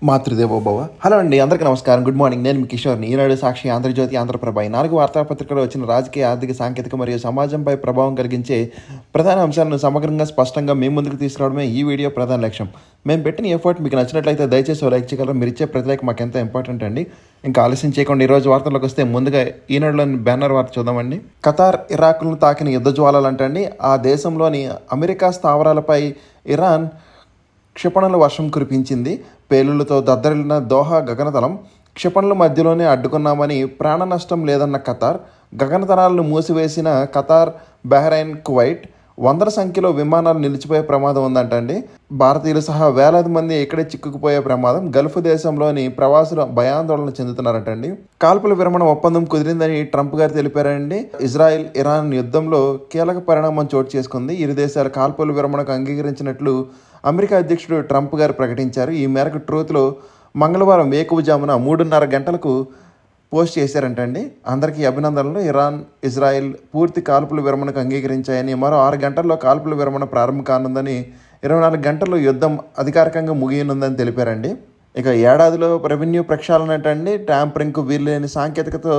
Matrudevobhava. Hello అండి, అందరికీ నమస్కారం. Good morning. నేను మీ కిషోర్ని. ఈనాడు సాక్షి, ఆంధ్రజ్యోతి, ఆంధ్రప్రభ ఈ 4 వార్తాపత్రికల్లో వచ్చిన రాజకీయ, ఆర్థిక, సాంకేతిక మరియు సమాజంపై ప్రభావం కలిగించే ప్రధాన అంశాలను సమగ్రంగా, స్పష్టంగా మేము ముందుకు తీసుకురావడమే ఈ వీడియో ప్రధాన లక్ష్యం. మేము పెట్టిన ఎఫర్ట్ మీకు నచ్చినట్లయితే దయచేసి లైక్ చేయగలరు. మీరు ఇచ్చే ప్రతి లైక్ మాకు ఎంతో ఇంపార్టెంట్ అండి. ఇంకా ఆలస్యం చేయకుండా ఈరోజు వార్తల్లోకి వస్తే ముందుగా ఈనాడులోని బ్యానర్ వార్త చూద్దామండి. ఖతార్ ఇరాక్లను తాకిన యుద్ధ జ్వాలలంటండి. ఆ దేశంలోని అమెరికా స్థావరాలపై ఇరాన్ క్షిపణుల వర్షం కురిపించింది. పేలుళ్లతో దద్దరిల్లిన దోహా గగనతలం. క్షిపణుల మధ్యలోనే అడ్డుకున్నామని ప్రాణ నష్టం లేదన్న ఖతార్. గగనతలాలను మూసివేసిన ఖతార్, బహ్రెయిన్, కువైట్. వందల సంఖ్యలో విమానాలు నిలిచిపోయే ప్రమాదం ఉందంటండి. భారతీయులు సహా వేలాది మంది ఇక్కడే చిక్కుకుపోయే ప్రమాదం. గల్ఫ్ దేశంలోని ప్రవాసులు భయాందోళన చెందుతున్నారటండి. కాల్పుల విరమణ ఒప్పందం కుదిరిందని ట్రంప్ గారు తెలిపారండి. ఇజ్రాయెల్ ఇరాన్ యుద్ధంలో కీలక పరిణామం చోటు చేసుకుంది. ఇరు దేశాల కాల్పుల విరమణకు అంగీకరించినట్లు అమెరికా అధ్యక్షుడు ట్రంప్ గారు ప్రకటించారు. ఈ మేరకు ట్రూత్లో మంగళవారం వేకువజామున 3:30 గంటలకు పోస్ట్ చేశారంటండి. అందరికీ అభినందనలు. ఇరాన్, ఇజ్రాయెల్ పూర్తి కాల్పుల విరమణకు అంగీకరించాయని, మరో 6 గంటల్లో కాల్పుల విరమణ ప్రారంభం కానుందని, 24 గంటల్లో యుద్ధం అధికారికంగా ముగియనుందని తెలిపారండి. ఇక ఏడాదిలో రెవెన్యూ ప్రక్షాళనటండి. ట్యాంపరింగ్కు వీల్లేని సాంకేతికతో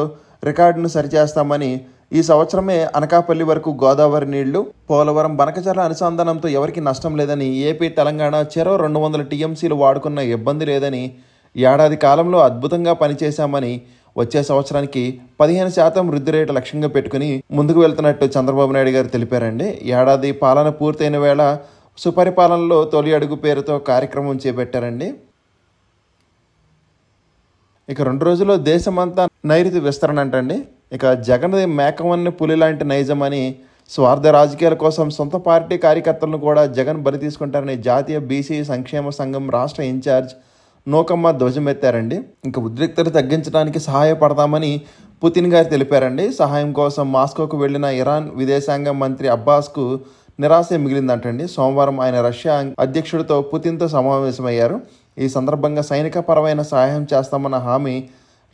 రికార్డును సరిచేస్తామని, ఈ సంవత్సరమే అనకాపల్లి వరకు గోదావరి నీళ్లు, పోలవరం బనకచర్ల అనుసంధానంతో ఎవరికి నష్టం లేదని, ఏపీ, తెలంగాణ చెరో 200 టీఎంసీలు వాడుకున్న ఇబ్బంది లేదని, ఏడాది కాలంలో అద్భుతంగా పనిచేశామని, వచ్చే సంవత్సరానికి 15% వృద్ధి రేటు లక్ష్యంగా పెట్టుకుని ముందుకు వెళ్తున్నట్టు చంద్రబాబు నాయుడు గారు తెలిపారండి. ఏడాది పాలన పూర్తయిన వేళ సుపరిపాలనలో తొలి అడుగు పేరుతో కార్యక్రమం చేపట్టారండి. ఇక 2 రోజుల్లో దేశమంతా నైరుతి విస్తరణ అంటండి. ఇక జగన్ది మేకవన్ని పులి లాంటి నైజం అని, స్వార్థ రాజకీయాల కోసం సొంత పార్టీ కార్యకర్తలను కూడా జగన్ బలి తీసుకుంటారని జాతీయ బీసీ సంక్షేమ సంఘం రాష్ట్ర ఇన్ఛార్జ్ నూకమ్మ ధ్వజమెత్తారండి. ఇంకా ఉద్రిక్తత తగ్గించడానికి సహాయపడతామని పుతిన్ గారు తెలిపారండి. సహాయం కోసం మాస్కోకు వెళ్లిన ఇరాన్ విదేశాంగ మంత్రి అబ్బాస్కు నిరాశ మిగిలిందంటండి. సోమవారం ఆయన రష్యా అధ్యక్షుడితో పుతిన్తో సమావేశమయ్యారు. ఈ సందర్భంగా సైనిక పరమైన సహాయం చేస్తామన్న హామీ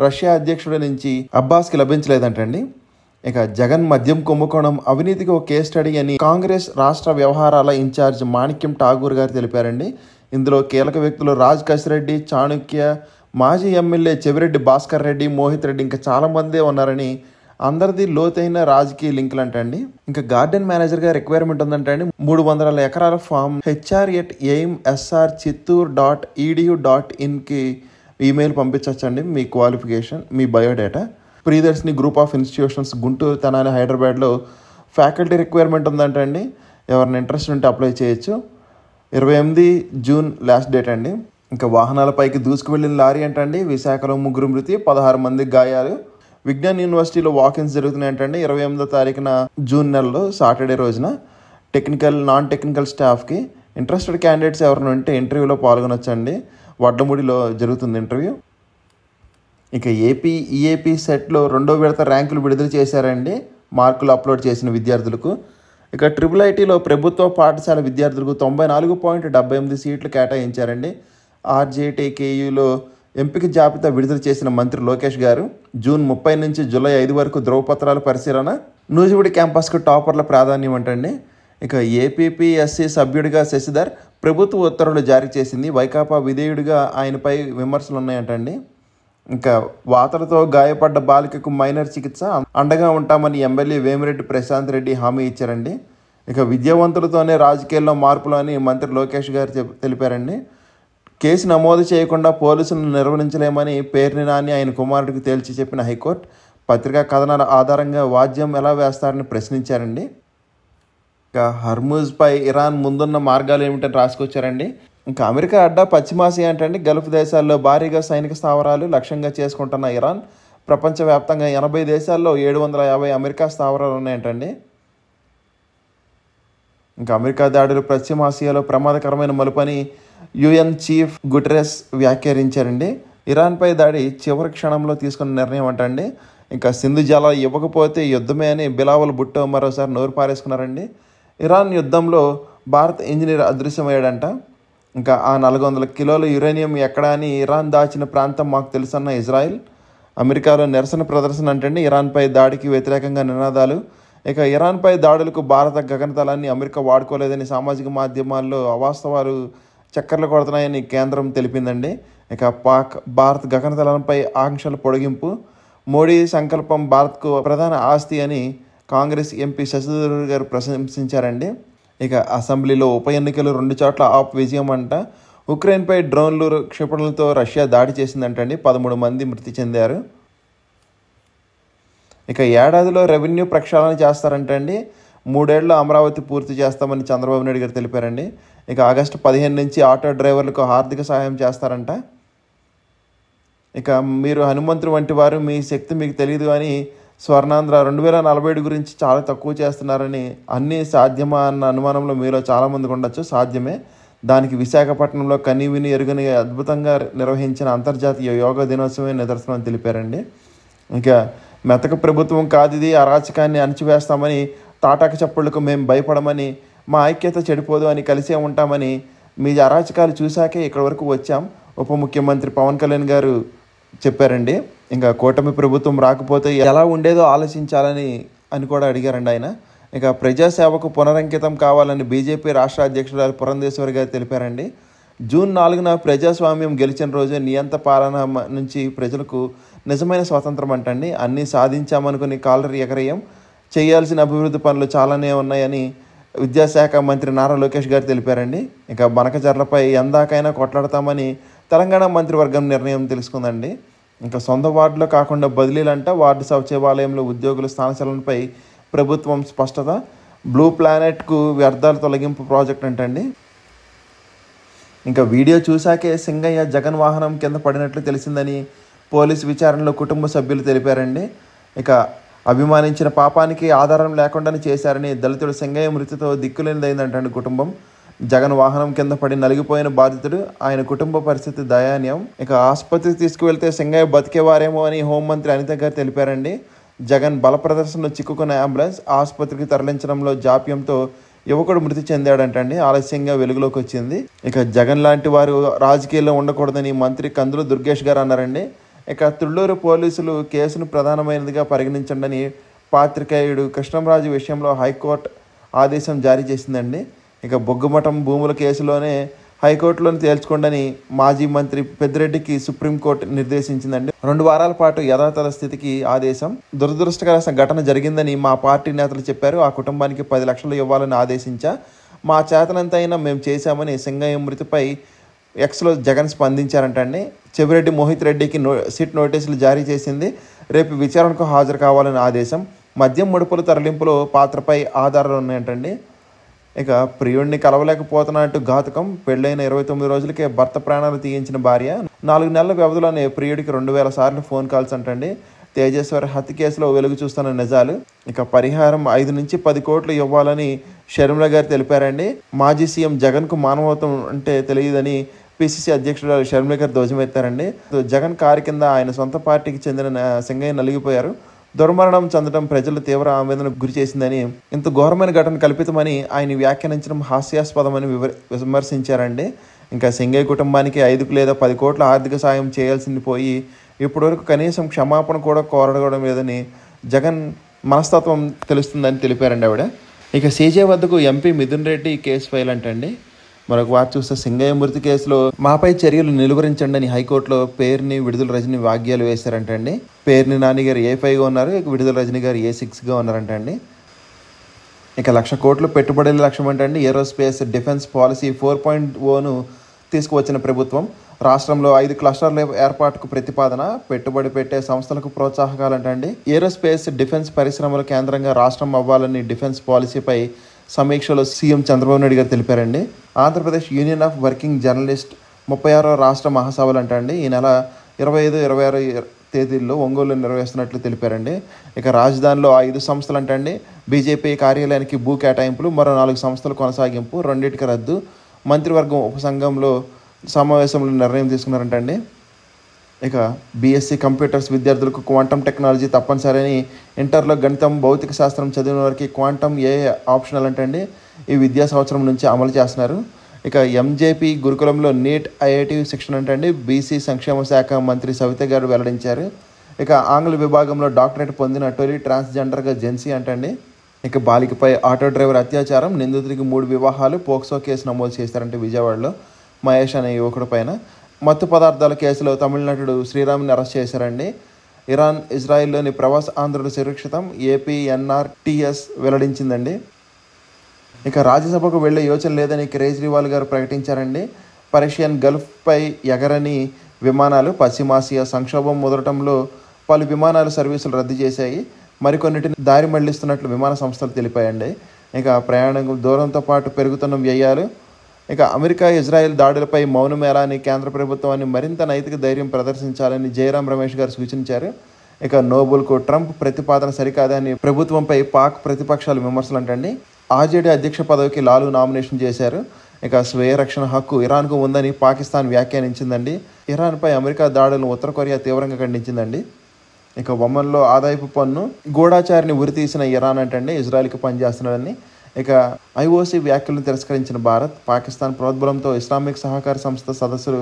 రష్యా అధ్యక్షుడి నుంచి అబ్బాస్కి లభించలేదంటండి. ఇక జగన్ మద్యం కుంభకోణం అవినీతికి ఒక కేస్ స్టడీ అని కాంగ్రెస్ రాష్ట్ర వ్యవహారాల ఇన్ఛార్జ్ మాణిక్యం ఠాగూర్ గారు తెలిపారండి. ఇందులో కీలక వ్యక్తులు రాజ్ కసిరెడ్డి, చాణుక్య, మాజీ ఎమ్మెల్యే చెవిరెడ్డి భాస్కర్ రెడ్డి, మోహిత్ రెడ్డి ఇంకా చాలామందే ఉన్నారని, అందరిది లోతైన రాజకీయ లింకులు అంటండి. ఇంకా గార్డెన్ మేనేజర్గా రిక్వైర్మెంట్ ఉందంటండి. 300 ఎకరాల ఫామ్ hr@aimsr.chittoor.edu.in ఈమెయిల్ పంపించవచ్చండి. మీ క్వాలిఫికేషన్, మీ biodata. Priyadarshini group of institutions Guntur, Tenali, హైదరాబాద్లో ఫ్యాకల్టీ రిక్వైర్మెంట్ ఉందంటండి. ఎవరిని ఇంట్రెస్ట్ ఉంటే అప్లై చేయొచ్చు. 28 జూన్ లాస్ట్ డేట్ అండి. ఇంకా వాహనాలపైకి దూసుకు వెళ్ళిన లారీ అంటండి. విశాఖలో 3 మృతి, 16 మందికి గాయాలు. విజ్ఞాన్ యూనివర్సిటీలో వాకిన్స్ జరుగుతున్నాయంటండి. 28వ తారీఖున జూన్ నెలలో సాటర్డే రోజున టెక్నికల్, నాన్ టెక్నికల్ స్టాఫ్కి ఇంట్రెస్టెడ్ క్యాండిడేట్స్ ఎవరైనా ఉంటే ఇంటర్వ్యూలో పాల్గొనొచ్చండి. వడ్లమూడిలో జరుగుతుంది ఇంటర్వ్యూ. ఇక ఈఏపీ సెట్లో 2వ విడత ర్యాంకులు విడుదల చేశారండి మార్కులు అప్లోడ్ చేసిన విద్యార్థులకు. ఇక IIITలో ప్రభుత్వ పాఠశాల విద్యార్థులకు 94.78 సీట్లు కేటాయించారండి. RJTKUలో ఎంపిక జాబితా విడుదల చేసిన మంత్రి లోకేష్ గారు. జూన్ 30 నుంచి జూలై 5 వరకు ధ్రువపత్రాల పరిశీలన. నూజివీడు క్యాంపస్కు టాపర్ల ప్రాధాన్యం అంటండి. ఇక ఏపీపీఎస్సీ సభ్యుడిగా శశిధర్ ప్రభుత్వ ఉత్తర్వులు జారీ చేసింది. వైకాపా విధేయుడిగా ఆయనపై విమర్శలు ఉన్నాయంటండి. ఇంకా వాతలతో గాయపడ్డ బాలికకు మైనర్ చికిత్స అండగా ఉంటామని ఎమ్మెల్యే వేమిరెడ్డి ప్రశాంత్ రెడ్డి హామీ ఇచ్చారండి. ఇక విద్యావంతులతోనే రాజకీయాల్లో మార్పులు అని మంత్రి లోకేష్ గారు తెలిపారండి. కేసు నమోదు చేయకుండా పోలీసులను నిర్వహించలేమని పేర్ని నాని ఆయన కుమారుడికి తేల్చి చెప్పిన హైకోర్టు పత్రికా కథనాల ఆధారంగా వాద్యం ఎలా వేస్తారని ప్రశ్నించారండి. ఇక హర్ముజ్పై ఇరాన్ ముందున్న మార్గాలు ఏమిటని రాసుకొచ్చారండి. ఇంకా అమెరికా అడ్డా పశ్చిమాసియా అంటండి. గల్ఫ్ దేశాల్లో భారీగా సైనిక స్థావరాలు లక్ష్యంగా చేసుకుంటున్న ఇరాన్ ప్రపంచవ్యాప్తంగా 80 దేశాల్లో 750 అమెరికా స్థావరాలు ఉన్నాయంటండి. ఇంకా అమెరికా దాడులు పశ్చిమాసియాలో ప్రమాదకరమైన మలుపని UN చీఫ్ గుటెరస్ వ్యాఖ్యానించారండి. ఇరాన్పై దాడి చివరి క్షణంలో తీసుకున్న నిర్ణయం అంటండి. ఇంకా సింధు జలాలు ఇవ్వకపోతే యుద్ధమే అని బిలావల్ భుట్టో మరోసారి నోరు పారేసుకున్నారండి. ఇరాన్ యుద్ధంలో భారత్ ఇంజనీర్ అదృశ్యమయ్యాడంట. ఇంకా ఆ 400 కిలోల యురేనియం ఎక్కడా అని ఇరాన్ దాచిన ప్రాంతం మాకు తెలుసన్న ఇజ్రాయెల్. అమెరికాలో నిరసన ప్రదర్శన అంటండి. ఇరాన్పై దాడికి వ్యతిరేకంగా నినాదాలు. ఇక ఇరాన్పై దాడులకు భారత గగనతలాన్ని అమెరికా వాడుకోలేదని సామాజిక మాధ్యమాల్లో అవాస్తవాలు చక్కర్లు కొడుతున్నాయని కేంద్రం తెలిపిందండి. ఇక పాక్ భారత్ గగనతలంపై ఆంక్షల పొడిగింపు, మోడీ సంకల్పం భారత్కు ప్రధాన ఆస్తి అని కాంగ్రెస్ ఎంపీ శశిధర్ గారు ప్రశంసించారండి. ఇక అసెంబ్లీలో ఉప ఎన్నికలు 2 చోట్ల ఆప్ విజయం అంట. ఉక్రెయిన్పై డ్రోన్లు క్షిపణులతో రష్యా దాడి చేసిందంటండి. 13 మంది మృతి చెందారు. ఇక ఏడాదిలో రెవెన్యూ ప్రక్షాళన చేస్తారంటండి. 3 ఏళ్లలో అమరావతి పూర్తి చేస్తామని చంద్రబాబు నాయుడు గారు తెలిపారండి. ఇక ఆగస్టు 15 నుంచి ఆటో డ్రైవర్లకు ఆర్థిక సహాయం చేస్తారంట. ఇక మీరు హనుమంతుడు వంటి వారు, మీ శక్తి మీకు తెలియదు అని స్వర్ణాంధ్ర 2047 గురించి చాలా తక్కువ చేస్తున్నారని, అన్నీ సాధ్యమా అన్న అనుమానంలో మీలో చాలామందికి ఉండొచ్చు. సాధ్యమే. దానికి విశాఖపట్నంలో కనీవిని ఎరుగని అద్భుతంగా నిర్వహించిన అంతర్జాతీయ యోగా దినోత్సవమే నిదర్శనం తెలిపారండి. ఇక మెతక ప్రభుత్వం కాదిది, అరాచకాన్ని అణచివేస్తామని, తాటాక చప్పుళ్లకు మేము భయపడమని, మా ఐక్యత చెడిపోదు అని, కలిసే ఉంటామని, మీ అరాచకాలు చూశాకే ఇక్కడి వరకు వచ్చాం ఉప ముఖ్యమంత్రి పవన్ కళ్యాణ్ గారు చెప్పారండి. ఇంకా కూటమి ప్రభుత్వం రాకపోతే ఎలా ఉండేదో ఆలోచించాలని కూడా అడిగారండి ఆయన. ఇక ప్రజాసేవకు పునరంకితం కావాలని బీజేపీ రాష్ట్ర అధ్యక్షురాలు పురంధేశ్వరి గారు తెలిపారండి. జూన్ 4న ప్రజాస్వామ్యం గెలిచిన రోజే నియంత పాలన నుంచి ప్రజలకు నిజమైన స్వాతంత్రం అంటండి. అన్నీ సాధించామనుకుని కాలరీ ఎగరేయం, చేయాల్సిన అభివృద్ధి పనులు చాలానే ఉన్నాయని విద్యాశాఖ మంత్రి నారా లోకేష్ గారు తెలిపారండి. ఇక బనకచర్లపై ఎందాకైనా కొట్లాడతామని తెలంగాణ మంత్రివర్గం నిర్ణయం తెలుసుకుందండి. ఇంకా సొంత వార్డులో కాకుండా బదిలీలంట. వార్డు సచివాలయంలో ఉద్యోగుల స్థానచలనపై ప్రభుత్వం స్పష్టత. బ్లూ ప్లానెట్కు వ్యర్థాల తొలగింపు ప్రాజెక్ట్ అంటండి. ఇంకా వీడియో చూశాకే సింగయ్య జగన్ వాహనం కింద పడినట్లు తెలిసిందని పోలీసు విచారణలో కుటుంబ సభ్యులు తెలిపారండి. ఇక అభిమానించిన పాపానికి ఆధారం లేకుండానే చేశారని, దళితుడు సింగయ్య మృతితో దిక్కులేనిదైందంటండి కుటుంబం. జగన్ వాహనం కింద పడి నలిగిపోయిన బాధితుడు, ఆయన కుటుంబ పరిస్థితి దయానీయం. ఇక ఆసుపత్రికి తీసుకువెళ్తే సింగయ్య బతికేవారేమో అని హోంమంత్రి అనిత గారు తెలిపారండి. జగన్ బల ప్రదర్శనలో చిక్కుకున్న అంబులెన్స్ ఆసుపత్రికి తరలించడంలో జాప్యంతో యువకుడు మృతి చెందాడంటండి. ఆలస్యంగా వెలుగులోకి వచ్చింది. ఇక జగన్ లాంటి వారు రాజకీయాల్లో ఉండకూడదని మంత్రి కందుల దుర్గేష్ గారు అన్నారండి. ఇక తుళ్లూరు పోలీసులు కేసును ప్రధానమైనదిగా పరిగణించండి పాత్రికేయుడు కృష్ణంరాజు విషయంలో హైకోర్టు ఆదేశం జారీ చేసిందండి. ఇక బొగ్గుమఠం భూముల కేసులోనే హైకోర్టులోని తేల్చుకోండి మాజీ మంత్రి పెద్దిరెడ్డికి సుప్రీంకోర్టు నిర్దేశించిందండి. 2 వారాల పాటు యథాతథ స్థితికి ఆదేశం. దురదృష్టకర ఘటన జరిగిందని మా పార్టీ నేతలు చెప్పారు. ఆ కుటుంబానికి 10 లక్షలు ఇవ్వాలని ఆదేశించా. మా చేతనంతైనా మేము చేశామని సింగయ్య మృతిపై ఎక్స్లో జగన్ స్పందించారంటండి. చెవిరెడ్డి మోహిత్ రెడ్డికి సిట్ నోటీసులు జారీ చేసింది. రేపు విచారణకు హాజరు కావాలని ఆదేశం. మద్యం ముడుపుల తరలింపులో పాత్రపై ఆధారాలు ఉన్నాయంటండి. ఇక ప్రియుడిని కలవలేకపోతున్నట్టు ఘాతుకం. పెళ్ళైన 29 రోజులకే భర్త ప్రాణాలు తీయించిన భార్య. 4 నెలల వ్యవధిలోనే ప్రియుడికి 2000 సార్లు ఫోన్ కాల్స్ అంటండి. తేజేశ్వరి హత్య కేసులో వెలుగు చూస్తున్న నిజాలు. ఇక పరిహారం 5 నుంచి 10 కోట్లు ఇవ్వాలని షర్మిల గారు తెలిపారండి. మాజీ సీఎం జగన్కు మానవత్వం అంటే తెలియదని పిసిసి అధ్యక్షుడు షర్మిల గారు ధ్వజమెత్తారండి. జగన్ కారు కింద ఆయన సొంత పార్టీకి చెందిన సింగయ్య నలిగిపోయారు. దుర్మరణం చెందడం ప్రజలు తీవ్ర ఆవేదనకు గురి చేసిందని, ఇంత ఘోరమైన ఘటన కల్పితమని ఆయన వ్యాఖ్యానించడం హాస్యాస్పదమని విమర్శించారండి. ఇంకా సింగయ్య కుటుంబానికి 5 లేదా 10 కోట్ల ఆర్థిక సాయం చేయాల్సింది పోయి ఇప్పటివరకు కనీసం క్షమాపణ కూడా కోరడం లేదని జగన్ మనస్తత్వం తెలుస్తుందని తెలిపారండి ఆవిడ. ఇక సీజే వద్దకు MP Mithun Reddy case file అంటండి. మరొక వార్త చూస్తే సింగయ్య మృతి కేసులో మాపై చర్యలు నిలువరించండి అని హైకోర్టులో పేర్ని విడుదల రజని వాగ్యాలు వేశారంటండి. పేర్ని నాని గారు A5గా ఉన్నారు. ఇక విడుదల రజని గారు A6గా ఉన్నారంటండి. ఇక 1,00,000 కోట్లు పెట్టుబడుల లక్ష్యం అంటండి. ఏరోస్పేస్ డిఫెన్స్ పాలసీ 4.0ను తీసుకువచ్చిన ప్రభుత్వం రాష్ట్రంలో 5 క్లస్టర్ల ఏర్పాటుకు ప్రతిపాదన. పెట్టుబడి పెట్టే సంస్థలకు ప్రోత్సాహకాలంటండి. ఏరోస్పేస్ డిఫెన్స్ పరిశ్రమల కేంద్రంగా రాష్ట్రం అవ్వాలని డిఫెన్స్ పాలసీపై సమీక్షలో సీఎం చంద్రబాబు నాయుడు గారు తెలిపారండి. Andhra Pradesh union of working journalist 36వ రాష్ట్ర మహాసభలు అంటండి ఈ నెల 25, 26 తేదీల్లో ఒంగోలు నిర్వహిస్తున్నట్లు తెలిపారండి. ఇక రాజధానిలో 5 సంస్థలు అంటండి. బీజేపీ కార్యాలయానికి భూ కేటాయింపులు, మరో 4 సంస్థలు కొనసాగింపు, 2 రద్దు. మంత్రివర్గం ఉపసంఘంలో సమావేశంలో నిర్ణయం తీసుకున్నారంటండి. ఇక బీఎస్సీ కంప్యూటర్స్ విద్యార్థులకు క్వాంటమ్ టెక్నాలజీ తప్పనిసరి. ఇంటర్లో గణితం, భౌతిక శాస్త్రం చదివిన వారికి క్వాంటమ్ ఆప్షనల్ అంటండి. ఈ విద్యా సంవత్సరం నుంచి అమలు చేస్తున్నారు. ఇక ఎంజేపీ గురుకులంలో నీట్, ఐఐటి శిక్షణ అంటండి. బీసీ సంక్షేమ శాఖ మంత్రి సవిత గారు వెల్లడించారు. ఇక ఆంగ్ల విభాగంలో డాక్టరేట్ పొందిన తొలి ట్రాన్స్జెండర్గా జెన్సీ అంటండి. ఇక బాలికపై ఆటో డ్రైవర్ అత్యాచారం, నిందితుడికి 3 వివాహాలు, పోక్సో కేసు నమోదు చేశారంటే విజయవాడలో మహేష్ అనే యువకుడి పైన. మత్తు పదార్థాల కేసులో తమిళనాడు శ్రీరామ్ని అరెస్ట్ చేశారండి. ఇరాన్, ఇజ్రాయిల్లోని ప్రవాస ఆంధ్రులు సురక్షితం, ఏపీఎన్ఆర్టీఎస్ వెల్లడించిందండి. ఇక రాజ్యసభకు వెళ్లే యోచన లేదని కేజ్రీవాల్ గారు ప్రకటించారండి. పర్షియన్ గల్ఫ్పై ఎగరని విమానాలు, పశ్చిమాసియా సంక్షోభం ముదరటంలో పలు విమానాలు సర్వీసులు రద్దు చేశాయి. మరికొన్నిటిని దారి మళ్లిస్తున్నట్లు విమాన సంస్థలు తెలిపాయండి. ఇక ప్రయాణం దూరంతో పాటు పెరుగుతున్న వ్యయాలు. ఇక అమెరికా, ఇజ్రాయెల్ దాడులపై మౌనమేళాని కేంద్ర ప్రభుత్వాన్ని మరింత నైతిక ధైర్యం ప్రదర్శించాలని జయరాం రమేష్ గారు సూచించారు. ఇక నోబుల్కు ట్రంప్ ప్రతిపాదన సరికాదని ప్రభుత్వంపై పాక్ ప్రతిపక్షాలు విమర్శలు అంటండి. ఆర్జేడీ అధ్యక్ష పదవికి లాలు నామినేషన్ చేశారు. ఇక స్వయ రక్షణ హక్కు ఇరాన్కు ఉందని పాకిస్తాన్ వ్యాఖ్యానించిందండి. ఇరాన్పై అమెరికా దాడులను ఉత్తర కొరియా తీవ్రంగా ఖండించిందండి. ఇక ఒమన్లో ఆదాయపు పన్ను గూఢాచారిని ఉరితీసిన ఇరాన్ అంటండి ఇజ్రాయెల్కి పనిచేస్తున్నాడని. ఇక ఐఓసీ వ్యాఖ్యలను తిరస్కరించిన భారత్, పాకిస్తాన్ ప్రోద్బలంతో ఇస్లామిక్ సహకార సంస్థ సదస్సులు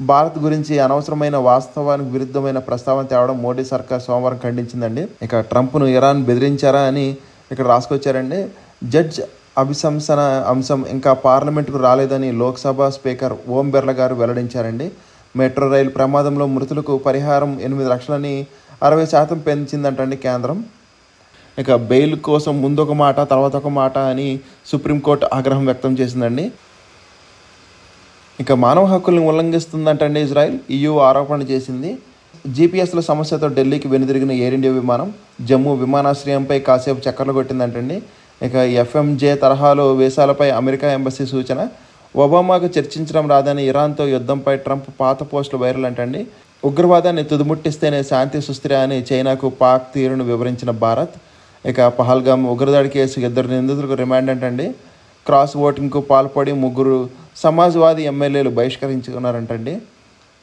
భారత్ గురించి అనవసరమైన వాస్తవానికి విరుద్ధమైన ప్రస్తావన తేవడం మోడీ సర్కార్ సోమవారం ఖండించిందండి. ఇక ట్రంప్ను ఇరాన్ బెదిరించారా అని ఇక్కడ రాసుకొచ్చారండి. జడ్జ్ అభిశంసన అంశం ఇంకా పార్లమెంటుకు రాలేదని లోక్సభ స్పీకర్ ఓం బిర్లా గారు వెల్లడించారండి. మెట్రో రైలు ప్రమాదంలో మృతులకు పరిహారం 8 లక్షలని 60% పెంచిందంటండి కేంద్రం. ఇక బెయిల్ కోసం ముందొక మాట తర్వాత ఒక మాట అని సుప్రీంకోర్టు ఆగ్రహం వ్యక్తం చేసిందండి. ఇక మానవ హక్కులను ఉల్లంఘిస్తుందంటండి ఇజ్రాయెల్, EU ఆరోపణ చేసింది. జీపీఎస్ల సమస్యతో ఢిల్లీకి వెనుదిరిగిన ఎయిర్ ఇండియా విమానం జమ్మూ విమానాశ్రయంపై కాసేపు చక్కర్లు కొట్టిందంటండి. ఇక FMJ తరహాలో వీసాలపై అమెరికా ఎంబసీ సూచన. ఒబామాకు చర్చించడం రాదని ఇరాన్తో యుద్ధంపై ట్రంప్ పాత పోస్టులు వైరల్ అంటండి. ఉగ్రవాదాన్ని తుదిముట్టిస్తేనే శాంతి సుస్థిర అని చైనాకు పాక్ తీరును వివరించిన భారత్. ఇక పహల్గామ్ ఉగ్రదాడి కేసు 2 నిందితులకు రిమాండ్ అంటండి. క్రాస్ ఓటింగ్కు పాల్పడి 3 సమాజ్వాదీ ఎమ్మెల్యేలు బహిష్కరించుకున్నారంటండి.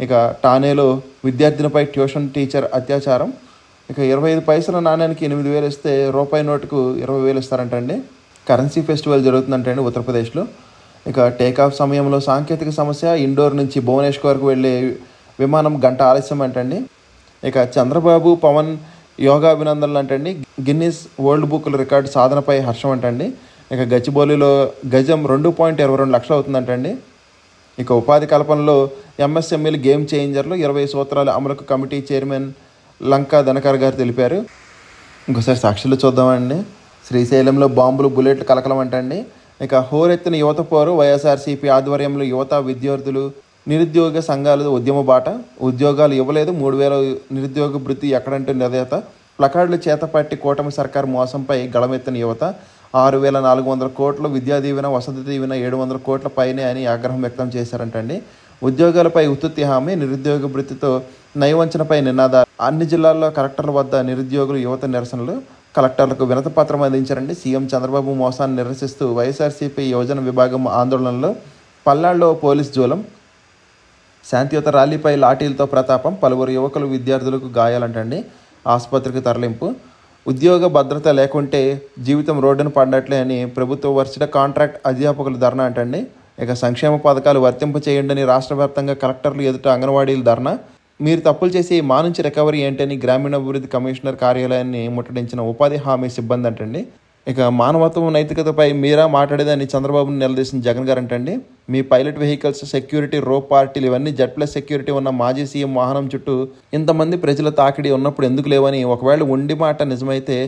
ఇక ఠానేలో విద్యార్థినిపై ట్యూషన్ టీచర్ అత్యాచారం. ఇక 25 పైసల నాణ్యానికి 8,000 ఇస్తే రూపాయి నోటుకు 20,000 ఇస్తారంటండి. కరెన్సీ ఫెస్టివల్ జరుగుతుందంటండి ఉత్తరప్రదేశ్లో. ఇక టేకాఫ్ సమయంలో సాంకేతిక సమస్య, ఇండోర్ నుంచి భువనేశ్వర్కు వెళ్ళే విమానం గంట ఆలస్యం అంటండి. ఇక చంద్రబాబు, పవన్ యోగాభినందనలు అంటండి. గిన్నిస్ వరల్డ్ బుక్ రికార్డు సాధనపై హర్షం అంటండి. ఇక గచ్చిబౌలిలో గజం 2.22 లక్షలు అవుతుందంటండి. ఇక ఉపాధి కల్పనలో MSMEలు గేమ్ చేంజర్లు, 20 సూత్రాల అమలుకు కమిటీ చైర్మన్ లంకా ధనకర్ గారు తెలిపారు. ఇంకోసారి సాక్షులు చూద్దామండి. శ్రీశైలంలో బాంబులు, బుల్లెట్లు కలకలం అంటండి. ఇక హోరెత్తిన యువత పోరు, వైఎస్ఆర్సీపీ ఆధ్వర్యంలో యువత, విద్యార్థులు, నిరుద్యోగ సంఘాలు ఉద్యమ బాట. ఉద్యోగాలు ఇవ్వలేదు, 3,000 నిరుద్యోగ భృతి ఎక్కడంటే నిర్దేత. ప్లకార్డులు చేతపట్టి కూటమి సర్కారు మోసంపై గళమెత్తిన యువత. 6,400 కోట్లు విద్యా దీవెన, వసతి దీవెన 700 కోట్ల పైనే అని ఆగ్రహం వ్యక్తం చేశారంటండి. ఉద్యోగాలపై ఉత్తుత్తి హామీ, నిరుద్యోగ భృతితో నయవంచనపై నినాదాలు. అన్ని జిల్లాల్లో కలెక్టర్ల వద్ద నిరుద్యోగులు, యువత నిరసనలు. కలెక్టర్లకు వినతి పత్రం అందించారండి. సీఎం చంద్రబాబు మోసాన్ని నిరసిస్తూ వైఎస్ఆర్సీపీ యువజన విభాగం ఆందోళనలో. పల్నాడులో పోలీస్ జూలం. శాంతియుత ర్యాలీపై లాఠీలతో ప్రతాపం, పలువురు యువకులు, విద్యార్థులకు గాయాలంటండి. ఆసుపత్రికి తరలింపు. ఉద్యోగ భద్రత లేకుంటే జీవితం రోడ్డున పడినట్లే అని ప్రభుత్వ వర్సిటీ కాంట్రాక్ట్ అధ్యాపకులు ధర్నా అంటండి. ఇక సంక్షేమ పథకాలు వర్తింప చేయండి రాష్ట్ర వ్యాప్తంగా కలెక్టర్లు ఎదుట అంగన్వాడీలు ధర్నా. మీరు తప్పులు చేసి మా నుంచి రికవరీ ఏంటని గ్రామీణాభివృద్ధి కమిషనర్ కార్యాలయాన్ని ముట్టడించిన ఉపాధి హామీ సిబ్బంది అంటండి. ఇక మానవత్వం, నైతికతపై మీరా మాట్లాడేదని చంద్రబాబును నిలదీసిన జగన్ గారు అంటండి. మీ పైలట్ వెహికల్స్, సెక్యూరిటీ, రోప్ పార్టీలు ఇవన్నీ Z+ సెక్యూరిటీ ఉన్న మాజీ సీఎం వాహనం చుట్టూ ఇంతమంది ప్రజల తాకిడి ఉన్నప్పుడు ఎందుకు లేవని, ఒకవేళ ఉండి మాట నిజమైతే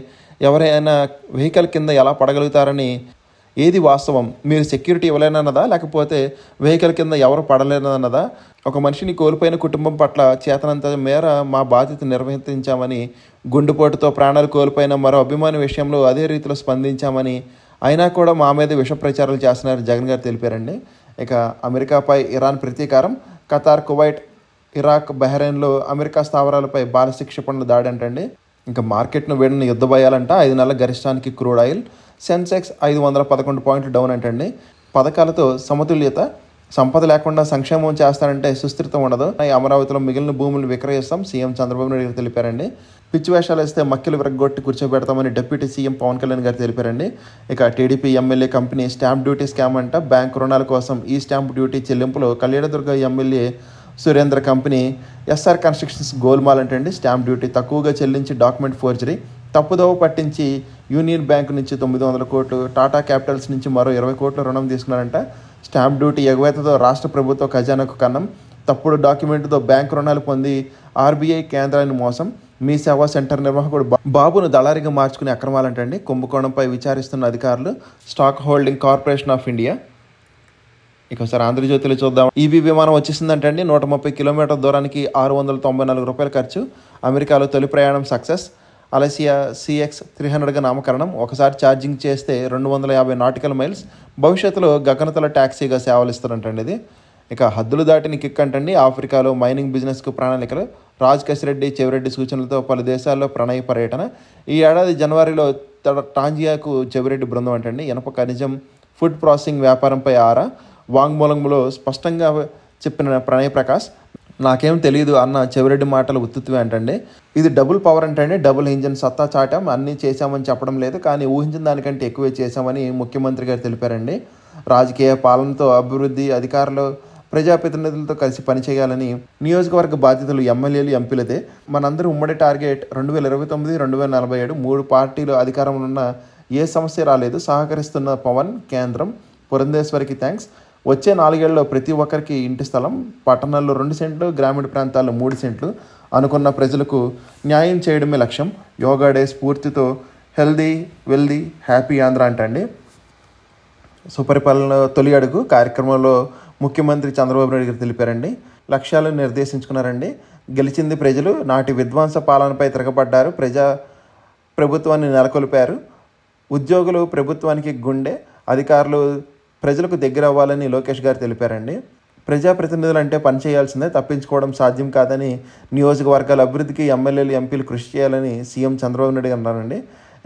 ఎవరైనా వెహికల్ కింద ఎలా పడగలుగుతారని, ఏది వాస్తవం? మీరు సెక్యూరిటీ ఇవ్వలేనన్నదా, లేకపోతే వెహికల్ కింద ఎవరు పడలేనన్నదా? ఒక మనిషిని కోల్పోయిన కుటుంబం పట్ల చేతనంత మేర మా బాధ్యత నిర్వర్తించామని, గుండెపోటుతో ప్రాణాలు కోల్పోయిన మరో అభిమాని విషయంలో అదే రీతిలో స్పందించామని, అయినా కూడా మా మీద విష ప్రచారాలు చేస్తున్నారని జగన్ గారు తెలిపారండి. ఇక అమెరికాపై ఇరాన్ ప్రతీకారం. ఖతార్, కువైట్, ఇరాక్, బహ్రెయిన్లో అమెరికా స్థావరాలపై బాలిస్టిక్ క్షిపణుల దాడి అంటండి. ఇంకా మార్కెట్ను వేడిన యుద్ధ భయాలంట. 5 నెలల గరిష్టానికి క్రూడ్ ఆయిల్. సెన్సెక్స్ 511 పాయింట్లు డౌన్ అంటండి. పథకాలతో సమతుల్యత. సంపద లేకుండా సంక్షేమం చేస్తారంటే సుస్థిరత ఉండదు. అమరావతిలో మిగిలిన భూములను విక్రయిస్తాం సీఎం చంద్రబాబు నాయుడు గారు తెలిపారండి. పిచ్చి వేషాలు వేస్తే మక్కిలు విరగొట్టి కూర్చోబెడతామని డిప్యూటీ సీఎం పవన్ కళ్యాణ్ గారు తెలిపారండి. ఇక TDP MLA company stamp duty scam అంట. బ్యాంకు రుణాల కోసం ఈ స్టాంప్ డ్యూటీ చెల్లింపులో Kalyandurg MLA Surendra company SR constructions గోల్మాల్ అంటండి. స్టాంప్ డ్యూటీ తక్కువగా చెల్లించి డాక్యుమెంట్ ఫోర్జరీ. తప్పుదోవ పట్టించి యూనియన్ బ్యాంకు నుంచి 900 కోట్లు, టాటా క్యాపిటల్స్ నుంచి మరో 20 కోట్ల రుణం తీసుకున్నారంట. స్టాంప్ డ్యూటీ ఎగవేతతో రాష్ట్ర ప్రభుత్వ ఖజానాకు కన్నం. తప్పుడు డాక్యుమెంట్తో బ్యాంకు రుణాలు పొంది ఆర్బీఐ కేంద్రాన్ని మోసం, మీ సేవా సెంటర్ నిర్వాహకుడు బాబును దళారిగా మార్చుకునే అక్రమాలంటండి. కుంభకోణంపై విచారిస్తున్న అధికారులు. Stock holding corporation of India. ఇక ఒకసారి ఆంధ్రజ్యోతిలో చూద్దాం. ఈవీ విమానం వచ్చేసిందంటండి. 130 కిలోమీటర్ల దూరానికి 694 రూపాయలు ఖర్చు. అమెరికాలో తొలి ప్రయాణం సక్సెస్. అలసియా CX300గా నామకరణం. ఒకసారి ఛార్జింగ్ చేస్తే 250 నాటికల్ మైల్స్. భవిష్యత్తులో గగనతల ట్యాక్సీగా సేవలు ఇస్తారంటండి ఇది. ఇక హద్దులు దాటిన కిక్ అంటండి. ఆఫ్రికాలో మైనింగ్ బిజినెస్కు ప్రణాళికలు. రాజ్ కసిరెడ్డి, చెవిరెడ్డి సూచనలతో పలు దేశాల్లో ప్రణయ పర్యటన. ఈ ఏడాది జనవరిలో టాంజియాకు చెవిరెడ్డి బృందం అంటండి. ఇనప ఖనిజం, ఫుడ్ ప్రాసెసింగ్ వ్యాపారంపై ఆరా. వాంగ్మూలంలో స్పష్టంగా చెప్పిన ప్రణయ్ ప్రకాష్, నాకేం తెలియదు అన్న చెవిరెడ్డి మాటలు ఉత్తుత్వే అంటండి. ఇది డబుల్ పవర్ అంటండి. డబుల్ ఇంజిన్ సత్తా చాటాం, అన్నీ చేశామని చెప్పడం లేదు, కానీ ఊహించిన దానికంటే ఎక్కువే చేశామని ముఖ్యమంత్రి గారు తెలిపారండి. రాజకీయ పాలనతో అభివృద్ధి, అధికారులు ప్రజాప్రతినిధులతో కలిసి పనిచేయాలని నియోజకవర్గ బాధ్యతలు ఎమ్మెల్యేలు, ఎంపీలదే. మనందరూ ఉమ్మడి టార్గెట్ 2029, 2047. 3 పార్టీలు అధికారంలో ఉన్న ఏ సమస్య రాలేదు. సహకరిస్తున్న పవన్, కేంద్రం. పురంధేశ్వరికి థ్యాంక్స్. వచ్చే 4 ఏళ్లలో ప్రతి ఒక్కరికి ఇంటి స్థలం. పట్టణాల్లో 2 సెంట్లు, గ్రామీణ ప్రాంతాల్లో 3 సెంట్లు. అనుకున్న ప్రజలకు న్యాయం చేయడమే లక్ష్యం. యోగా డే స్ఫూర్తితో హెల్దీ, వెల్దీ, హ్యాపీ ఆంధ్ర అంటండి. సుపరిపాలన తొలి అడుగు కార్యక్రమంలో ముఖ్యమంత్రి చంద్రబాబు నాయుడు గారు తెలిపారండి. లక్ష్యాలను నిర్దేశించుకున్నారండి. గెలిచింది ప్రజలు. నాటి విధ్వంస పాలనపై తిరగబడ్డారు. ప్రభుత్వాన్ని నెలకొల్పారు. ఉద్యోగులు ప్రభుత్వానికి గుండె, అధికారులు ప్రజలకు దగ్గర అవ్వాలని లోకేష్ గారు తెలిపారండి. ప్రజాప్రతినిధులు అంటే పనిచేయాల్సిందే, తప్పించుకోవడం సాధ్యం కాదని, నియోజకవర్గాల అభివృద్ధికి ఎమ్మెల్యేలు, ఎంపీలు కృషి చేయాలని సీఎం చంద్రబాబు నాయుడు అన్నారండి.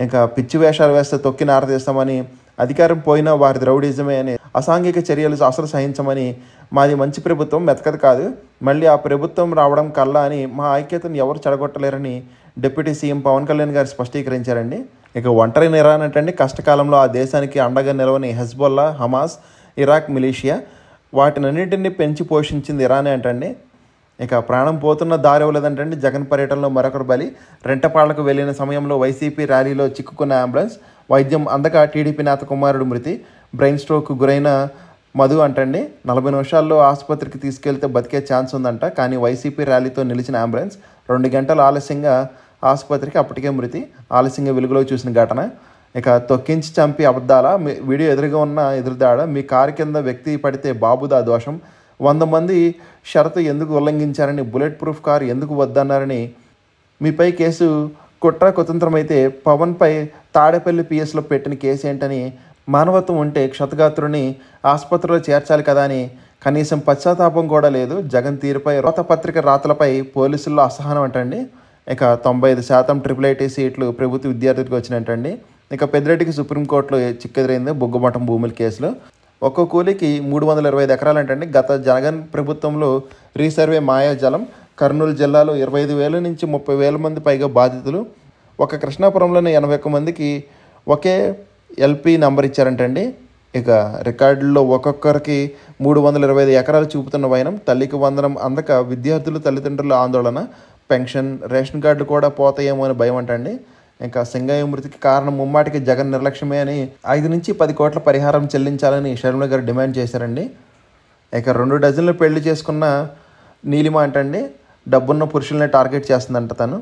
ఇంకా పిచ్చి వేషాలు వేస్తే తొక్కి నారదీస్తామని, అధికారం పోయినా వారి రౌడీజమే అని, అసాంఘిక చర్యలు అసలు సహించమని, మాది మంచి ప్రభుత్వం, మెతకది కాదు, మళ్ళీ ఆ ప్రభుత్వం రావడం కల్లా అని మా ఐక్యతను ఎవరు చెడగొట్టలేరని డిప్యూటీ సీఎం పవన్ కళ్యాణ్ గారు స్పష్టీకరించారండి. ఇక ఒంటరి ఇరాన్ అంటండి. కష్టకాలంలో ఆ దేశానికి అండగా నిలవని హెజ్బొల్లా, హమాస్, ఇరాక్ మిలీషియా వాటినన్నింటినీ పెంచి పోషించింది ఇరానే అంటండి. ఇక ప్రాణం పోతున్న దారి ఇవ్వలేదంటండి. జగన్ పర్యటనలో మరొకరు బలి. రెంటపాళ్లకు వెళ్లిన సమయంలో వైసీపీ ర్యాలీలో చిక్కుకున్న అంబులెన్స్. వైద్యం అందక టీడీపీ నేత కుమారుడు మృతి. బ్రెయిన్ స్ట్రోక్ గురైన మధు అంటండి. 40 నిమిషాల్లో ఆసుపత్రికి తీసుకెళ్తే బతికే ఛాన్స్ ఉందంట. కానీ వైసీపీ ర్యాలీతో నిలిచిన అంబులెన్స్ 2 గంటలు ఆలస్యంగా ఆసుపత్రికి, అప్పటికే మృతి. ఆలస్యంగా వెలుగులో చూసిన ఘటన. ఇక తొక్కించి చంపి అబద్ధాల వీడియో ఎదురుగా ఉన్న ఎదురుదాడ. మీ కారు కింద వ్యక్తి పడితే బాబుదా దోషం. 100 మంది షరతు ఎందుకు ఉల్లంఘించారని, బుల్లెట్ ప్రూఫ్ కారు ఎందుకు వద్దన్నారని, మీపై కేసు కుట్ర కుతంత్రమైతే పవన్పై తాడేపల్లి పిఎస్లో పెట్టిన కేసు ఏంటని, మానవత్వం ఉంటే క్షతగాత్రుని ఆసుపత్రిలో చేర్చాలి కదా అని కనీసం పశ్చాత్తాపం కూడా లేదు. జగన్ తీరుపై రోతపత్రిక రాతలపై పోలీసుల్లో అసహనం అంటండి. ఇక 95% IIIT సీట్లు ప్రభుత్వ విద్యార్థులకు వచ్చినట్టండి. ఇక పెద్దిరెడ్డికి సుప్రీంకోర్టులో చిక్కెదిరైంది బొగ్గుమఠం భూముల కేసులో. ఒక్కో కూలీకి 325 ఎకరాలు అంటండి. గత జగన్ ప్రభుత్వంలో రీసర్వే మాయాజలం. కర్నూలు జిల్లాలో 25,000 నుంచి 30,000 మంది పైగా బాధితులు. ఒక కృష్ణాపురంలోని 81 మందికి ఒకే ఎల్పీ నంబర్ ఇచ్చారంటండి. ఇక రికార్డుల్లో ఒక్కొక్కరికి 325 ఎకరాలు చూపుతున్న వైనం. తల్లికి వందనం అందక విద్యార్థులు, తల్లిదండ్రుల ఆందోళన. పెన్షన్, రేషన్ కార్డులు కూడా పోతాయేమో అని భయం అంటండి. ఇంకా సింగయ్య మృతికి కారణం ముమ్మాటికి జగన్ నిర్లక్ష్యమే అని 5 నుంచి 10 కోట్ల పరిహారం చెల్లించాలని షర్మిల గారు డిమాండ్ చేశారండి. ఇక 2 డజన్లు పెళ్లి చేసుకున్న నీలిమ అంటండి. డబ్బున్న పురుషుల్ని టార్గెట్ చేస్తుందంట తను.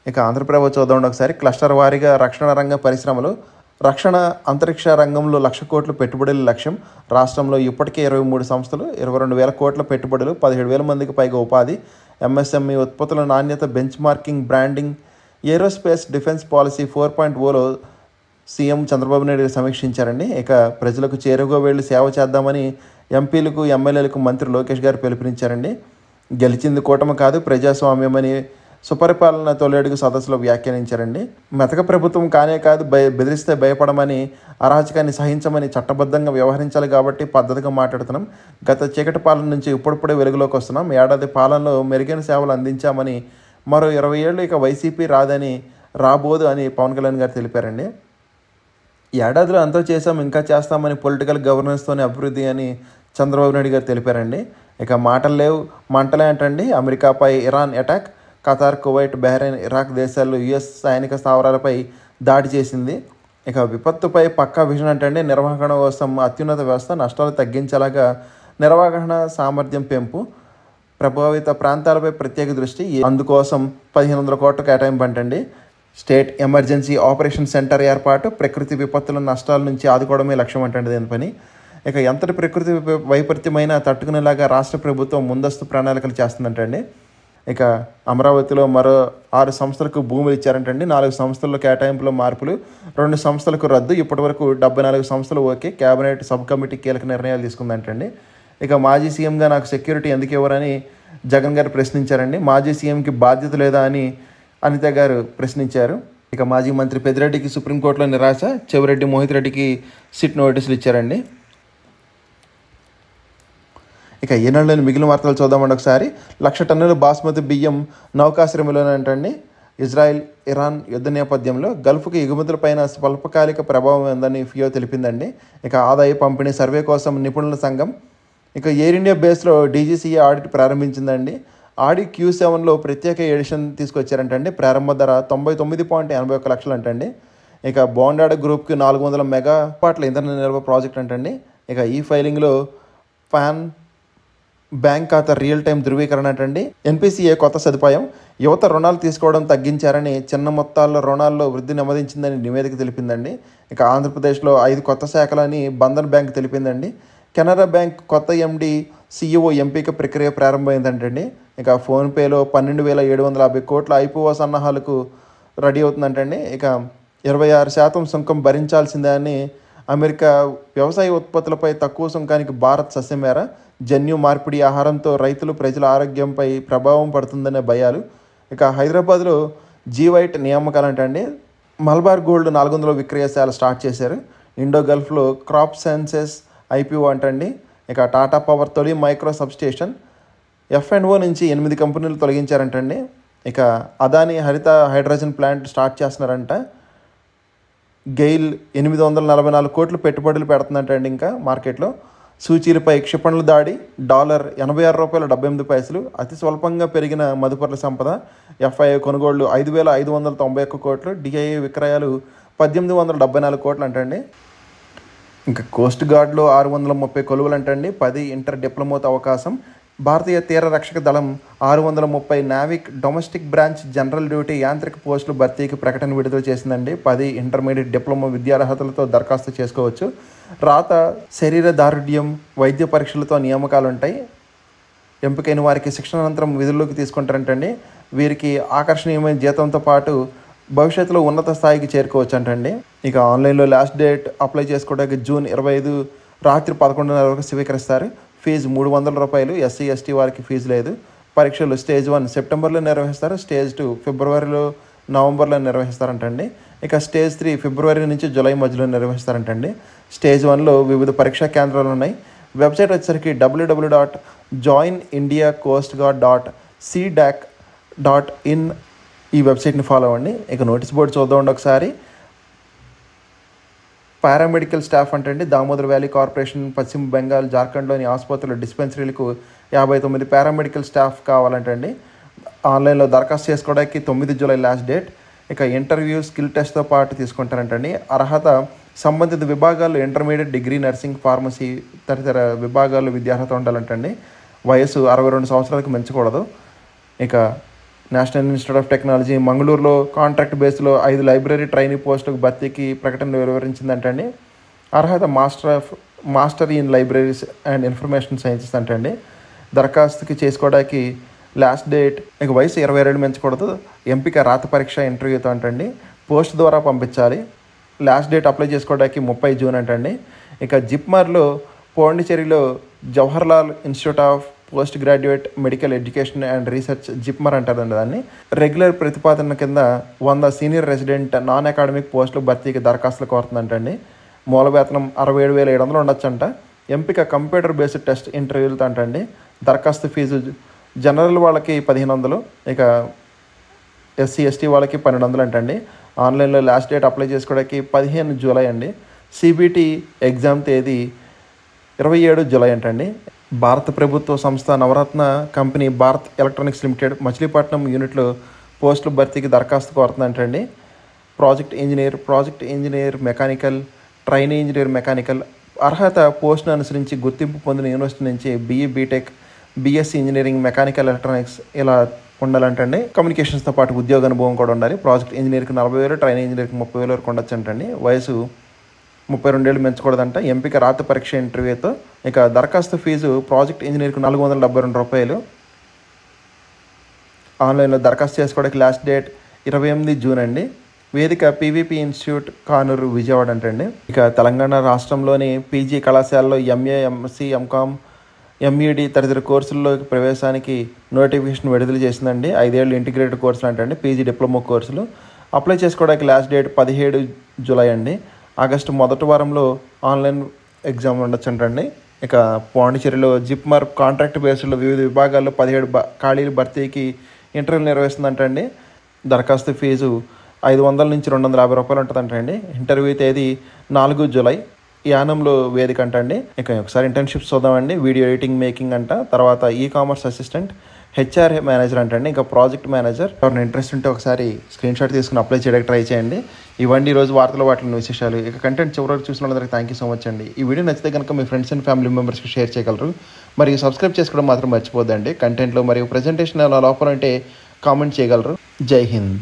ఇక ఆంధ్రప్రభ చూద్దాం ఒకసారి. క్లస్టర్ వారీగా రక్షణ రంగ పరిశ్రమలు. రక్షణ అంతరిక్ష రంగంలో 1,00,000 కోట్ల పెట్టుబడుల లక్ష్యం. రాష్ట్రంలో ఇప్పటికే 23 సంస్థలు, 22,000 కోట్ల పెట్టుబడులు, 17,000 మందికి పైగా ఉపాధి. ఎంఎస్ఎంఈ ఉత్పత్తుల నాణ్యత benchmarking, branding. Aerospace defence policy 4.0లో సీఎం చంద్రబాబు నాయుడు సమీక్షించారండి. ఇక ప్రజలకు చేరువగా వెళ్ళి సేవ చేద్దామని ఎంపీలకు, ఎమ్మెల్యేలకు మంత్రి లోకేష్ గారు పిలుపునిచ్చారండి. గెలిచింది కూటమి కాదు, ప్రజాస్వామ్యమని సుపరిపాలన తొలిఅడుగు సదస్సులో వ్యాఖ్యానించారండి. మెతక ప్రభుత్వం కానే కాదు, బెదిరిస్తే భయపడమని, అరాచకాన్ని సహించమని, చట్టబద్ధంగా వ్యవహరించాలి కాబట్టి పద్ధతిగా మాట్లాడుతున్నాం. గత చీకటి పాలన నుంచి ఇప్పుడిప్పుడే వెలుగులోకి వస్తున్నాం. ఏడాది పాలనలో మెరుగైన సేవలు అందించామని, మరో 20 ఏళ్ళు ఇక వైసీపీ రాబోదు అని పవన్ కళ్యాణ్ గారు తెలిపారండి. ఏడాదిలో అంతా చేసాం, ఇంకా చేస్తామని, పొలిటికల్ గవర్నెన్స్తోనే అభివృద్ధి అని చంద్రబాబు నాయుడు గారు తెలిపారండి. ఇక మాటలు లేవు మంటలే అంటండి. అమెరికాపై Iran attack. Qatar, Kuwait, Bahrain, Iraq దేశాల్లో యుఎస్ సైనిక స్థావరాలపై దాడి చేసింది. ఇక విపత్తుపై పక్కా విజన్ అంటండి. నిర్వహణ కోసం అత్యున్నత వ్యవస్థ. నష్టాలు తగ్గించేలాగా నిర్వహణ సామర్థ్యం పెంపు, ప్రభావిత ప్రాంతాలపై ప్రత్యేక దృష్టి, అందుకోసం 1500 కోట్ల కేటాయింపు అంటండి. స్టేట్ ఎమర్జెన్సీ ఆపరేషన్ సెంటర్ ఏర్పాటు, ప్రకృతి విపత్తుల నష్టాల నుంచి ఆదుకోవడమే లక్ష్యం అంటండి దీని పని. ఇక ఎంతటి ప్రకృతి వైపరీత్యమైనా తట్టుకునేలాగా రాష్ట్ర ప్రభుత్వం ముందస్తు ప్రణాళికలు చేస్తుందంటండి. ఇక అమరావతిలో మరో 6 సంస్థలకు భూములు ఇచ్చారంటండి. 4 సంస్థల్లో కేటాయింపులో మార్పులు, 2 సంస్థలకు రద్దు. ఇప్పటివరకు 74 సంస్థలు ఓకే. కేబినెట్ సబ్ కమిటీ కీలక నిర్ణయాలు తీసుకుందంటండి. ఇక మాజీ సీఎంగా నాకు సెక్యూరిటీ ఎందుకు ఇవ్వరని జగన్ గారు ప్రశ్నించారండి. మాజీ సీఎంకి బాధ్యత లేదా అని అనిత గారు ప్రశ్నించారు. ఇక మాజీ మంత్రి పెద్దిరెడ్డికి సుప్రీంకోర్టులో నిరాశ, చెవిరెడ్డి మోహిత్ రెడ్డికి సిట్ నోటీసులు ఇచ్చారండి. ఇక ఈ నెలలోని మిగిలిన వార్తలు చూద్దామండి ఒకసారి. 1,00,000 టన్నుల బాస్మతి బియ్యం నౌకాశ్రయంలోనంటండి. ఇజ్రాయెల్ ఇరాన్ యుద్ధ నేపథ్యంలో గల్ఫ్కి ఎగుమతులపైన స్వల్పకాలిక ప్రభావం ఉందని ఫియో తెలిపిందండి. ఇక ఆదాయ పంపిణీ సర్వే కోసం నిపుణుల సంఘం. ఇక ఎయిర్ ఇండియా బేస్లో డీజీసీఏ ఆడిట్ ప్రారంభించిందండి. ఆడి Q7లో ప్రత్యేక ఎడిషన్ తీసుకొచ్చారంటండి. ప్రారంభ ధర 99.81 లక్షలు అంటండి. ఇక బాండాడ్ గ్రూప్కి 400 మెగావాట్ల ఇంధన నిల్వ ప్రాజెక్ట్ అంటండి. ఇక ఈ ఫైలింగ్లో పాన్ బ్యాంక్ ఖాతా రియల్ టైం ధృవీకరణ అంటండి. NPCA కొత్త సదుపాయం, యువత రుణాలు తీసుకోవడం తగ్గించారని, చిన్న మొత్తాల్లో రుణాల్లో వృద్ధి నెమ్మదించిందని నివేదిక తెలిపిందండి. ఇక ఆంధ్రప్రదేశ్లో 5 కొత్త శాఖలని బంధన్ బ్యాంక్ తెలిపిందండి. కెనరా బ్యాంక్ కొత్త MD CEO ఎంపిక ప్రక్రియ ప్రారంభమైందంటండి. ఇక ఫోన్పేలో 12,750 కోట్ల IPO సన్నాహాలకు రెడీ అవుతుందంటండి. ఇక 26% సుంకం భరించాల్సిందే అని అమెరికా. వ్యవసాయ ఉత్పత్తులపై తక్కువ సుంకానికి భారత్ సస్యమేర, జన్యు మార్పిడి ఆహారంతో రైతులు ప్రజల ఆరోగ్యంపై ప్రభావం పడుతుందనే భయాలు. ఇక హైదరాబాద్లో G-White నియామకాలంటండి. మలబార్ గోల్డ్ 400 విక్రయశాల స్టార్ట్ చేశారు. ఇండో గల్ఫ్లో క్రాప్ సైన్సెస్ IPO అంటండి. ఇక టాటా పవర్ తొలి మైక్రో సబ్స్టేషన్. F&O నుంచి 8 కంపెనీలు తొలగించారంటండి. ఇక అదాని హరిత హైడ్రోజన్ ప్లాంట్ స్టార్ట్ చేస్తున్నారంట. గెయిల్ 844 కోట్లు పెట్టుబడులు పెడుతుందంటండి. ఇంకా మార్కెట్లో సూచీలపై క్షిపణుల దాడి, $86.78, అతి స్వల్పంగా పెరిగిన మదుపర్ల సంపద. FII కొనుగోళ్లు 5,591 కోట్లు, DIA విక్రయాలు 1,874 కోట్లు అంటండి. ఇంకా కోస్ట్ గార్డ్లో 630 కొలువులు అంటండి. 10 ఇంటర్ డిప్లొమాతో అవకాశం. భారతీయ తీర రక్షక దళం 630 Navik domestic branch general duty యాంత్రిక పోస్టులు భర్తీకి ప్రకటన విడుదల చేసిందండి. 10 ఇంటర్మీడియట్ డిప్లొమా విద్యార్హతలతో దరఖాస్తు చేసుకోవచ్చు. రాత, శరీర దారుఢ్యం, వైద్య పరీక్షలతో నియామకాలు ఉంటాయి. ఎంపికైన వారికి శిక్షణ అనంతరం విధుల్లోకి తీసుకుంటారంటండి. వీరికి ఆకర్షణీయమైన జీతంతో పాటు భవిష్యత్తులో ఉన్నత స్థాయికి చేరుకోవచ్చు అంటండి. ఇక ఆన్లైన్లో లాస్ట్ డేట్ అప్లై చేసుకోవడానికి జూన్ 25 రాత్రి 11:30 వరకు స్వీకరిస్తారు. ఫీజు $300. SC ST వారికి ఫీజు లేదు. పరీక్షలు స్టేజ్ 1 సెప్టెంబర్లో నిర్వహిస్తారు. స్టేజ్ 2 ఫిబ్రవరిలో, నవంబర్లో నిర్వహిస్తారంటండి. ఇక స్టేజ్ 3 ఫిబ్రవరి నుంచి జూలై మధ్యలో నిర్వహిస్తారంటండి. స్టేజ్ 1లో వివిధ పరీక్షా కేంద్రాలు ఉన్నాయి. వెబ్సైట్ వచ్చేసరికి www.joinindiacoastguard.cdac.in. ఈ వెబ్సైట్ని ఫాలో అవ్వండి. ఇక నోటీస్ బోర్డు చూద్దామండి ఒకసారి. పారామెడికల్ స్టాఫ్ అంటండి. దామోదర్ వ్యాలీ కార్పొరేషన్, పశ్చిమ బెంగాల్, జార్ఖండ్లోని ఆసుపత్రుల డిస్పెన్సరీలకు 59 పారామెడికల్ స్టాఫ్ కావాలంటండి. ఆన్లైన్లో దరఖాస్తు చేసుకోవడానికి 9 జూలై లాస్ట్ డేట్. ఇక ఇంటర్వ్యూ, స్కిల్ టెస్ట్తో పాటు తీసుకుంటారంటండి. అర్హత సంబంధిత విభాగాల్లో ఇంటర్మీడియట్, డిగ్రీ, నర్సింగ్, ఫార్మసీ తదితర విభాగాల్లో విద్యార్హత ఉండాలంటండి. వయసు 62 సంవత్సరాలకు మించకూడదు. ఇక నేషనల్ ఇన్స్టిట్యూట్ ఆఫ్ టెక్నాలజీ మంగళూరులో కాంట్రాక్ట్ బేస్లో 5 లైబ్రరీ ట్రైనీ పోస్టులకు భర్తీకి ప్రకటన వివరించిందంటండి. అర్హత master in libraries and information sciences అంటండి. దరఖాస్తుకి చేసుకోవడానికి లాస్ట్ డేట్. ఇక వయసు 22 మించకూడదు. ఎంపిక రాత పరీక్ష, ఇంటర్వ్యూతో అంటండి. పోస్ట్ ద్వారా పంపించాలి. లాస్ట్ డేట్ అప్లై చేసుకోవడానికి 30 జూన్ అంటండి. ఇక జిప్మర్లో పాండిచేరిలో Jawaharlal Institute of Post Graduate Medical Education and Research, JIPMER అంటారండి దాన్ని. రెగ్యులర్ ప్రతిపాదన కింద 100 సీనియర్ రెసిడెంట్ నాన్ అకాడమిక్ పోస్టులు భర్తీకి దరఖాస్తులు కోరుతుందంటండి. మూల వేతనం 67,700 ఉండొచ్చంట. ఎంపిక కంప్యూటర్ బేస్డ్ టెస్ట్, ఇంటర్వ్యూలతో అంటండి. దరఖాస్తు ఫీజు జనరల్ వాళ్ళకి 1,500, ఇక SC ST వాళ్ళకి 1,200 అంటండి. ఆన్లైన్లో లాస్ట్ డేట్ అప్లై చేసుకోవడానికి 15 జూలై అండి. CBT ఎగ్జామ్ తేదీ 27 జూలై అంటండి. భారత ప్రభుత్వ సంస్థ Navratna company Bharat Electronics Limited Machilipatnam యూనిట్లో పోస్టులు భర్తీకి దరఖాస్తు కోరుతుందంటండి. Project engineer mechanical, trainee engineer mechanical, అర్హత పోస్ట్ను అనుసరించి గుర్తింపు పొందిన యూనివర్సిటీ నుంచి BE BTech, BSc engineering, mechanical, electronics ఇలా ఉండాలంటండి. కమ్యూనికేషన్స్తో పాటు ఉద్యోగ అనుభవం కూడా ఉండాలి. ప్రాజెక్ట్ ఇంజనీర్కి 40,000, ట్రైనింగ్ ఇంజనీర్కి 30,000 వరకు ఉండొచ్చు అంటండి. వయసు 32 ఏళ్ళు మించకూడదంట. ఎంపిక రాత పరీక్ష ఇంటర్వ్యూతో. ఇక దరఖాస్తు ఫీజు ప్రాజెక్ట్ ఇంజనీర్కి $472. ఆన్లైన్లో దరఖాస్తు చేసుకోవడానికి లాస్ట్ డేట్ 28 జూన్ అండి. వేదిక పీవీపీ ఇన్స్టిట్యూట్, కానూరు, విజయవాడ అంటండి. ఇక తెలంగాణ రాష్ట్రంలోని పీజీ కళాశాలలో ఎంఏ, ఎంఎస్సీ, ఎంకామ్, ఎంఈడి తదితర కోర్సుల్లో ప్రవేశానికి నోటిఫికేషన్ విడుదల చేసిందండి. 5 ఏళ్ళు ఇంటిగ్రేటెడ్ కోర్సులు అంటండి. పీజీ డిప్లొమా కోర్సులు అప్లై చేసుకోవడానికి లాస్ట్ డేట్ 17 జూలై అండి. ఆగస్టు మొదటి వారంలో ఆన్లైన్ ఎగ్జామ్ ఉండొచ్చు అంటండి. ఇక పాండిచేరిలో జిప్మర్ కాంట్రాక్ట్ బేస్డ్లో వివిధ విభాగాల్లో 17 ఖాళీల భర్తీకి ఇంటర్వ్యూలు నిర్వహిస్తుందంటండి. దరఖాస్తు ఫీజు $500 నుంచి $250 ఉంటుందంటండి. ఇంటర్వ్యూ తేదీ 4 జూలై. యానంలో వేదిక అంటండి. ఇక ఒకసారి ఇంటర్న్షిప్స్ చూద్దామండి. వీడియో ఎడిటింగ్, మేకింగ్ అంట. తర్వాత కామర్స్ అసిస్టెంట్, హెచ్ఆర్ మేనేజర్ అంటండి. ఇంకా ప్రాజెక్ట్ మేనేజర్. ఎవరైనా ఇంట్రెస్ట్ ఉంటే ఒకసారి స్క్రీన్ షాట్ తీసుకుని అప్లై చేయడానికి ట్రై చేయండి. ఇవ్వండి ఈరోజు వార్తలు, వాటిని విశేషాలు. ఇక కంటెంట్ చివరికి చూసిన వాళ్ళందరికీ థ్యాంక్ యూ సో మచ్ అండి. ఈ వీడియో నచ్చితే కనుక మీ ఫ్రెండ్స్ అండ్ ఫ్యామిలీ మెంబర్స్కి షేర్ చేయగలరు. మరియు సబ్స్క్రైబ్ చేసుకోవడం మాత్రం మర్చిపోద్దండి. కంటెంట్లో మరియు ప్రజెంటేషన్ ఎలా లోపల అంటే కామెంట్ చేయగలరు. జై హింద్.